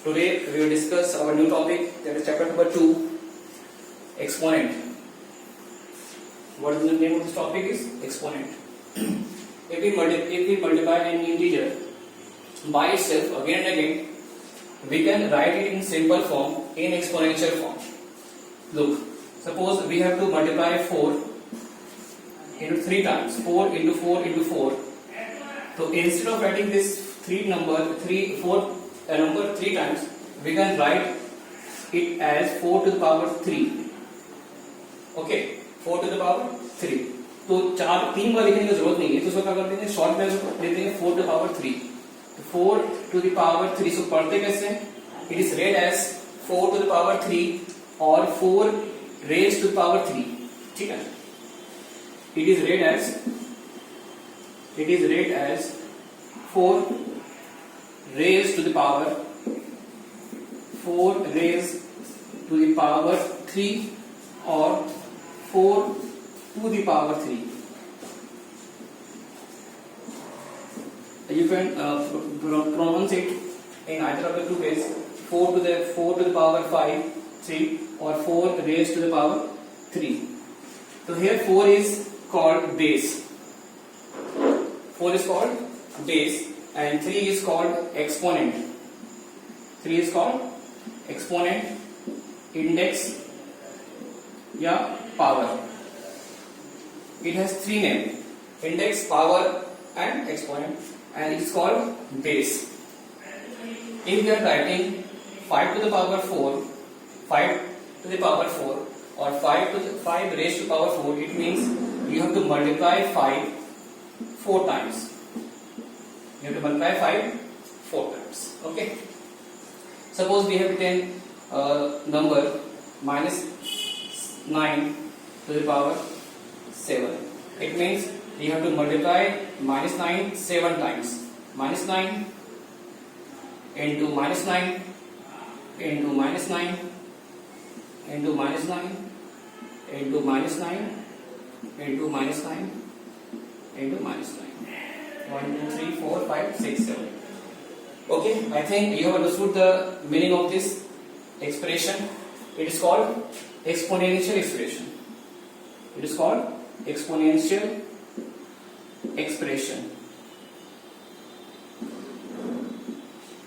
Today we will discuss our new topic, that is chapter number 2, exponent. What is the name of this topic? Is exponent. If we multiply an integer by itself again and again, we can write it in simple form, in exponential form. Look, suppose we have to multiply 4 into 3 times, 4 into 4 into 4. So instead of writing this 4 number 3 times, we can write it as 4 to the power 3. Okay, 4 to the power 3. तो 3 बार लिखने की जरूरत नहीं है, तो उसको क्या करते हैं, शॉर्ट में लेते हैं 4 to the power 3. 4 to the power 3. सो पढ़ते कैसे हैं? It is read as 4 to the power 3 और 4 raised to the power 3. ठीक है? It is read as 4 raised to the power 3 or 4 to the power 3. You can pronounce it in either of the two ways, 4 to the power 3 or 4 raised to the power 3. So here 4 is called base. 4 is called base and 3 is called exponent. 3 is called exponent, index या power. It has 3 names: index, power and exponent, and it is called base. If we are writing 5 to the power 4, 5 to the power 4 or 5 raised to power 4, it means you have to multiply 5 4 times. You have to multiply 5 4 times. Okay. Suppose we have written number minus 9 to the power 7. It means you have to multiply minus 9 7 times. Minus 9 into minus 9 into minus 9 into minus 9 into minus 9 into minus 9 into minus 9. 1, 2, 3, 4, 5, 6, 7. Okay, I think you have understood the meaning of this expression. It is called exponential expression. It is called exponential expression.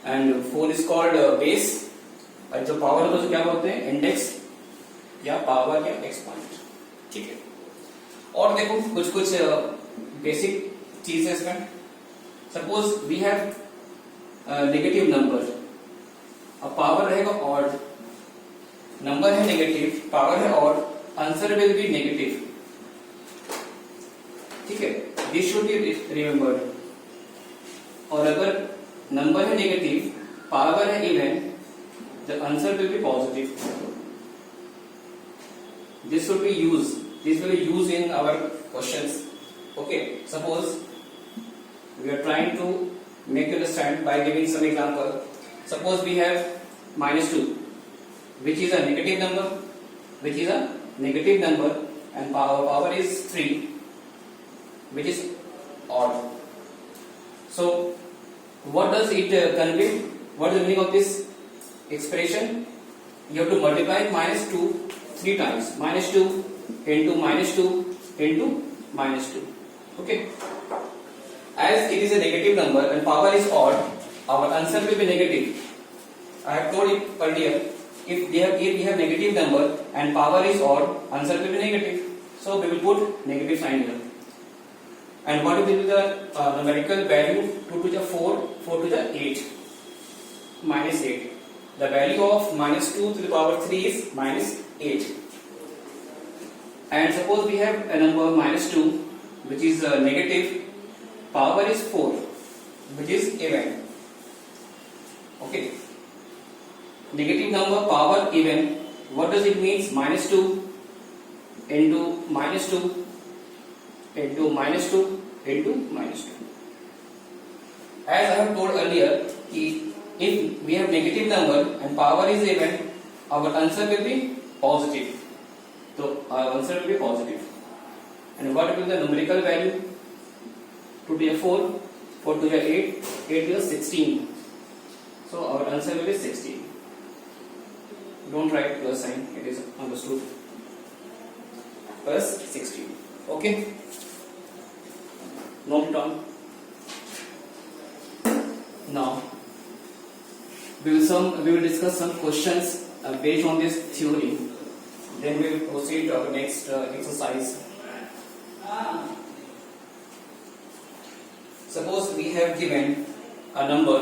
And 4 is called base. और जो power होता है उसको क्या बोलते हैं? Index या power या एक्सपोनेंट. ठीक है. और देखो कुछ बेसिक चीजें इसमें. Suppose we have negative number. अब पावर रहेगा ऑड, नंबर है नेगेटिव, पावर है odd, answer will be negative. ठीक है, दिस शुड बी रिमेंबर्ड. और अगर नंबर है नेगेटिव, पावर है even, the answer will be positive. This will be used in our questions. Okay, suppose we are trying to make you understand by giving some example. Suppose we have minus 2, which is a negative number, and power is 3, which is odd. So what does it convey? What is the meaning of this expression? You have to multiply minus 2 3 times. Minus 2 into minus 2 into minus 2. Okay. As it is a negative number and power is odd, our answer will be negative. I have told it earlier. If we have negative number and power is odd, answer will be negative. So we will put negative sign here. And what will be the numerical value? 2 to the 4, 4 to the 8, minus 8. The value of minus 2 to the power 3 is minus 8. And suppose we have a number minus 2, which is negative, power is 4, which is even. Okay. Negative number, power even. What does it mean? Minus 2 into minus 2 into minus 2 into minus 2. As I have told earlier, if we have negative number and power is even, our answer will be positive. So our answer will be positive. And what will be the numerical value? 2 to the 4, 4 to the 8, 8 to the 16. So our answer will be 16. Don't write plus sign, it is understood. Plus 16. Okay. Note it down. Now we will discuss some questions based on this theory. Then we will proceed to our next exercise. Suppose we have given a number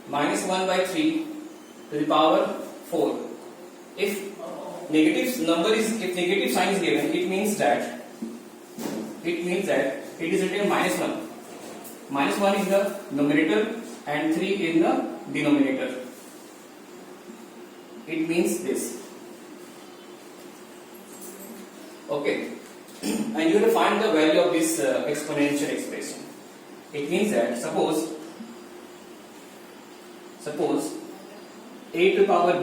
-1/3 to the power 4. If negative sign is given, it means that it is written -1. -1 is the numerator and 3 is the denominator. It means this. Okay. And you have to find the value of this exponential expression. It means that suppose a to the power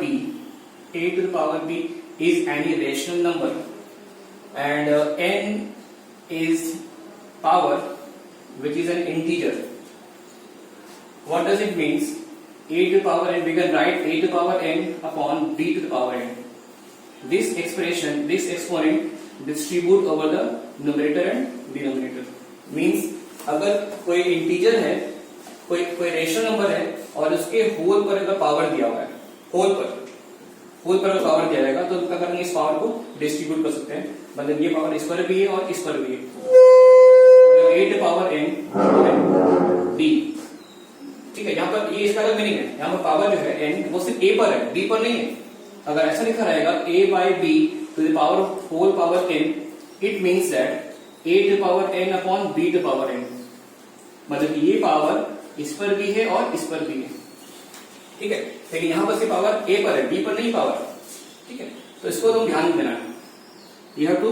b is any rational number, and n is power which is an integer. What does it means? A to the power n, we can write a to the power n upon b to the power n. This expression, this exponent distribute over the numerator and denominator. Means अगर कोई integer है, कोई rational number है और उसके whole पर अगर power दिया हुआ है, होल पर अगर पावर दिया जाएगा तो क्या करेंगे, इस पावर को डिस्ट्रीब्यूट कर सकते हैं. मतलब ये पावर इस पर भी है और इस पर भी है. a to power n b. ठीक है, यहाँ पर ये इसका अलग मीनिंग है. यहाँ पर पावर जो है n वो सिर्फ a पर है, b पर नहीं है. अगर ऐसा लिखा रहेगा a by b to the power whole power n, it means that a to the power n upon b to the power n. मतलब ये पावर इस पर भी है और इस पर भी है. ठीक है, लेकिन यहाँ पर पावर a पर है, b पर नहीं पावर. ठीक है, तो इसको तुम ध्यान देना है. You have to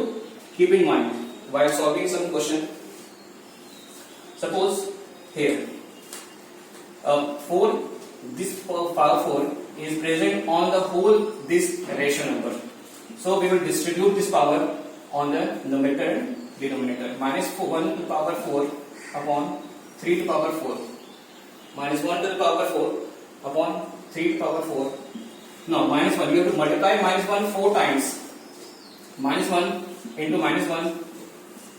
keep in mind while solving some question. Suppose here this power 4 is present on the whole this rational number. So we will distribute this power on the numerator and denominator. -1 to the power 4 upon 3 to the power 4. -1 to the power 4 upon 3 to the power 4. Now -1, you have to multiply -1 4 times. -1 into -1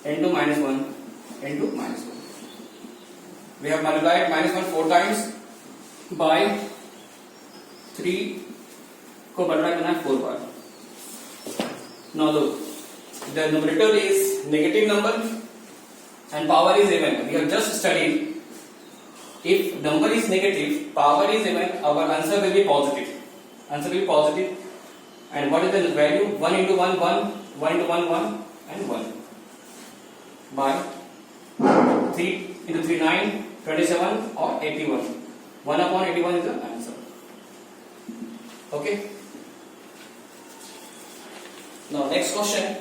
into -1 into -1. We have multiplied -1 4 times by 3 को multiply करना है 4 बार. Now look, the numerator is negative number and power is even. We have just studied, if number is negative, power is even, our answer will be positive. Answer will be positive. And what is the value? 1 into 1, 1, 1 into 1, 1 and 1. By 3 into 3, 9, 27 or 81. 1 upon 81 is the answer. Okay. Now next question.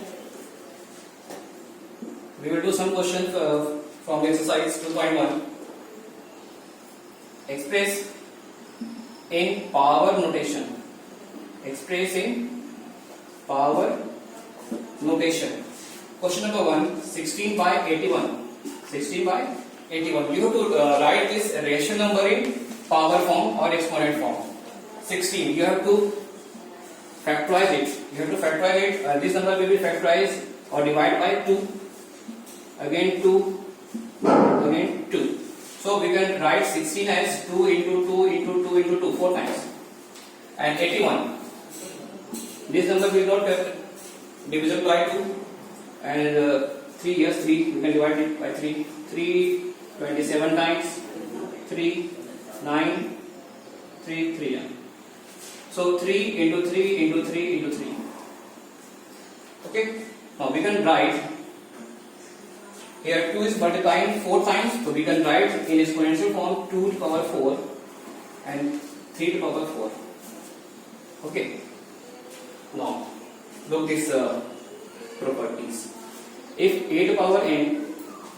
We will do some questions from exercise 2.1. Express in power notation. Express in power notation. Question number 1, 16 by 81. 16 by 81. You have to write this rational number in power form or exponent form. 16. You have to factorize it. This number will be factorized or divided by 2. Again 2. Again 2. So we can write 16 as 2 into 2 into 2 into 2 4 times. And 81. This number will not divisible by 2. And 3, yes, 3. We can divide it by 3. 3 27 times. 3 9 3 3. So 3 into 3 into 3 into 3. Okay. Now we can write. Here 2 is multiplying 4 times, so we can write in exponential form 2 to the power 4 and 3 to the power 4. Okay. Now look this properties. If a to the power n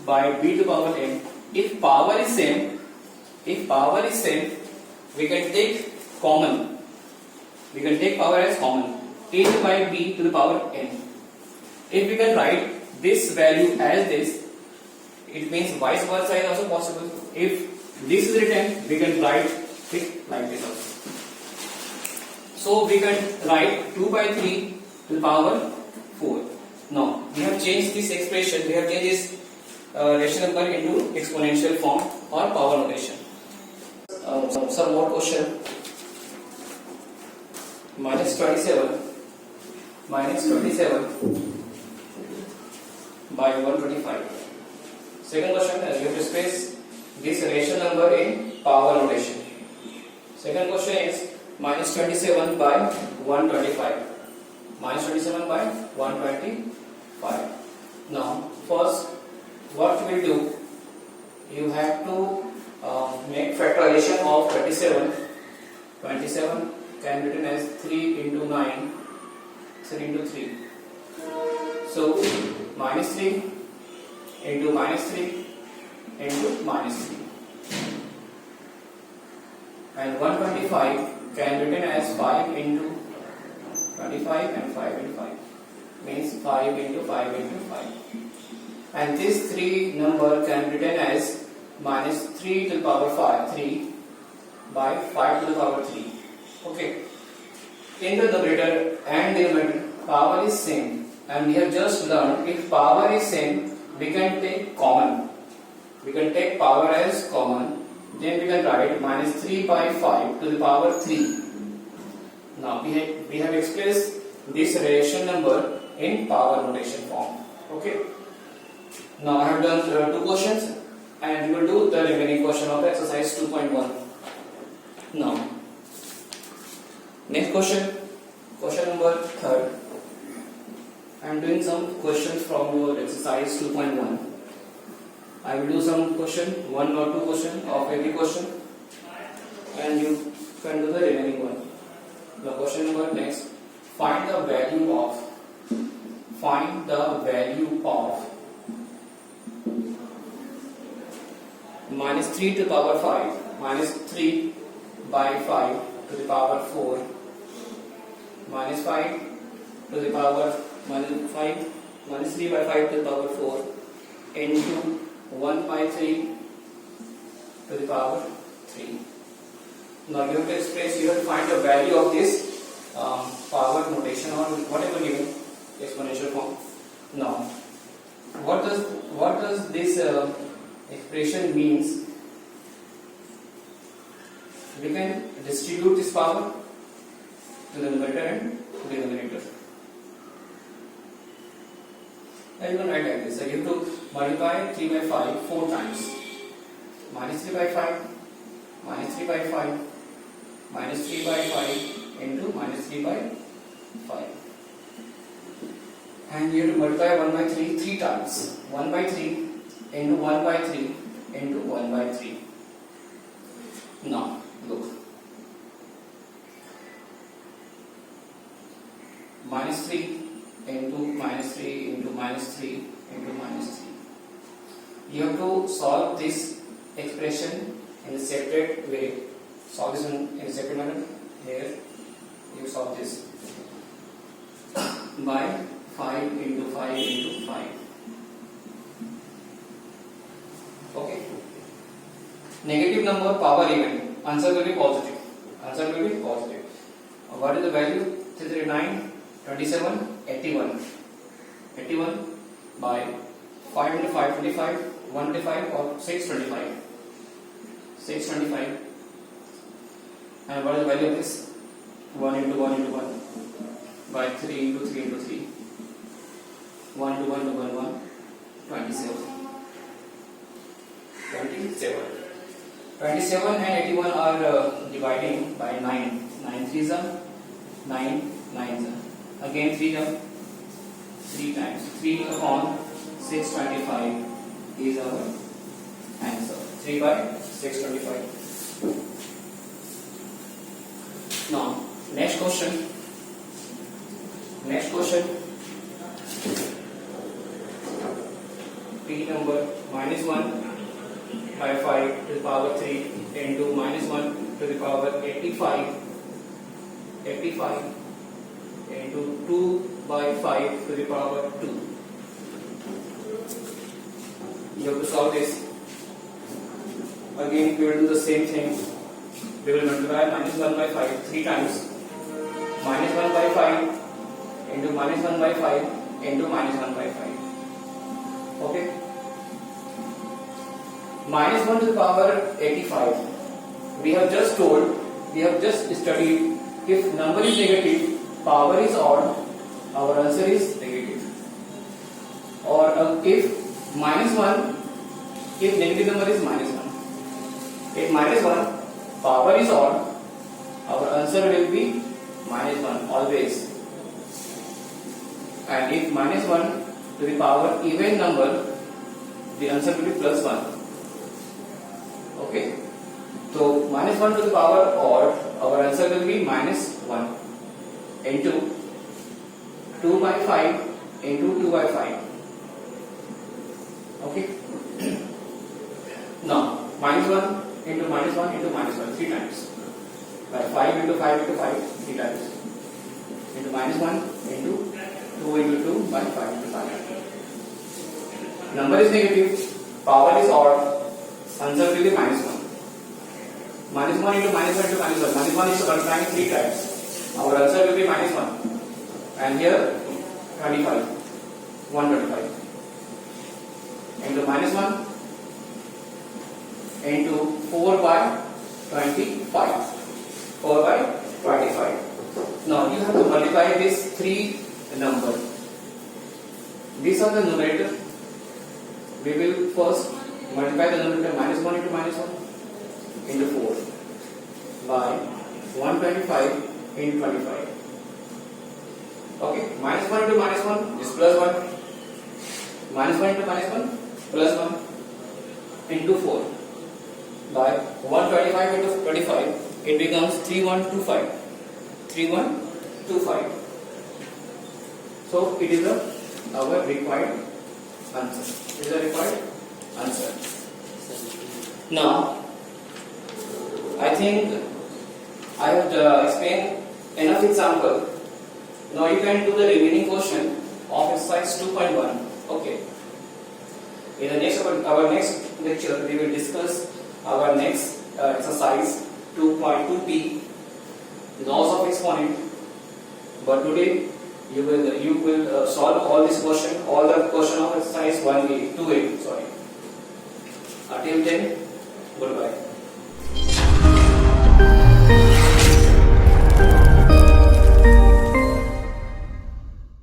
by b to the power n, if power is same, we can take common. We can take power as common. A by b to the power n. If we can write this value as this, it means vice versa is also possible. If this is written, we can write ठीक, like this also. So we can write 2 by 3 to the power 4. Now we have changed this expression, we have changed this rational number into exponential form or power notation. Some more question. Minus 27 by 125. Second question is you have to express this rational number in power notation. Second question is minus 27 by 125. Minus 27 by 125. Now, first, what you will do? You have to make factorization of 27. 27 can be written as 3 into 9, 3 into 3. So, minus 3 into minus 3 into minus 3. And 125 can be written as 5 into 25 and 5 into 5. Means 5 into 5 into 5. And this 3 number can be written as minus 3 to the power 3 by 5 to the power 3. Okay. In the numerator and denominator, power is same. And we have just learned if power is same, we can take common. We can take power as common. Then we can write minus 3 by 5 to the power 3. Now we have expressed this rational number in power notation form. Okay. Now I have done 2 questions and we will do the remaining question of exercise 2.1. Now, next question, question number 3rd. I am doing some questions from your exercise 2.1. I will do some question, 1 or 2 question of every question, and you can do the remaining one. The question number next. Find the value of minus 3 to the power 5, minus 3 by 5 to the power 4, minus 5 to the power minus 3 by 5 to the power 4 into 1 by 3 to the power 3. Now you have to express, you have to find the value of this power notation or whatever given exponential form. Now, what does this expression means? We can distribute this power to the numerator and denominator. And you can write like this. So you have to multiply 3 by 5 4 times. Minus 3 by 5, minus 3 by 5, minus 3 by 5 into minus 3 by 5. And you have to multiply 1 by 3 3 times. 1 by 3 into 1 by 3 into 1 by 3. Now, look. Minus 3 into minus 3 into minus 3 into minus 3. You have to solve this expression in a separate way. Solve this in a separate manner. Here, you solve this by 5 into 5 into 5. Okay. Negative number, power even. Answer will be positive. Answer will be positive. What is the value? 339, 27, 81. 81 by 5 into 5, 25, 125 or 625. 625. And what is the value of this? 1 into 1 into 1 by 3 into 3 into 3. 1 to 1 to 1, 1, 27. 27. 27 and 81 are dividing by 9. 9 3s are 9 9s are. Again 3 are 3 times. 3 upon 625 is our answer. 3 by 625. Now, next question. Next question. P number minus 1 by 5 to the power 3 into minus 1 to the power 85. 85 into 2 by 5 to the power 2. You have to solve this. Again, we will do the same thing. we will multiply minus 1 by 5 3 times. Minus 1 by 5 into minus 1 by 5 into minus 1 by 5. Okay. Minus 1 to the power 85. We have just studied, if number is negative, power is odd, our answer is negative. Or if minus 1, if negative number is minus 1. If minus 1, power is odd, our answer will be minus 1 always. And if minus 1 to the power even number, the answer will be plus 1. Okay. So minus 1 to the power odd, our answer will be minus 1 into 2 by 5 into 2 by 5. Okay. Now minus 1 into minus 1 into minus 1 3 times. By 5 into 5 into 5 3 times. Into minus 1 into 2 into 2 by 5 into 5. Number is negative, power is odd, answer will be minus 1. Minus 1 into minus 1 into minus 1. Minus 1 is multiplying 3 times. Our answer will be minus 1. And here 25. 125. Into minus 1 into 4 by 25. 4 by 25. Now you have to multiply these three numbers. These are the numerator. We will first multiply the numerator minus 1 into minus 1 into 4 by 125 into 25. Okay, minus 1 into minus 1 is plus 1. Minus 1 into minus 1 plus 1 into 4 by 125 into 25, it becomes 3125. 3125. So it is our required answer. It is a required answer. Now, I think I have explained enough example. Now you can do the remaining question of exercise 2.1. Okay. In the next our next lecture, we will discuss our next exercise 2.2p, laws of exponent. But today you will solve all this question, all the question of exercise 1a, 2a. Sorry. Until then, goodbye.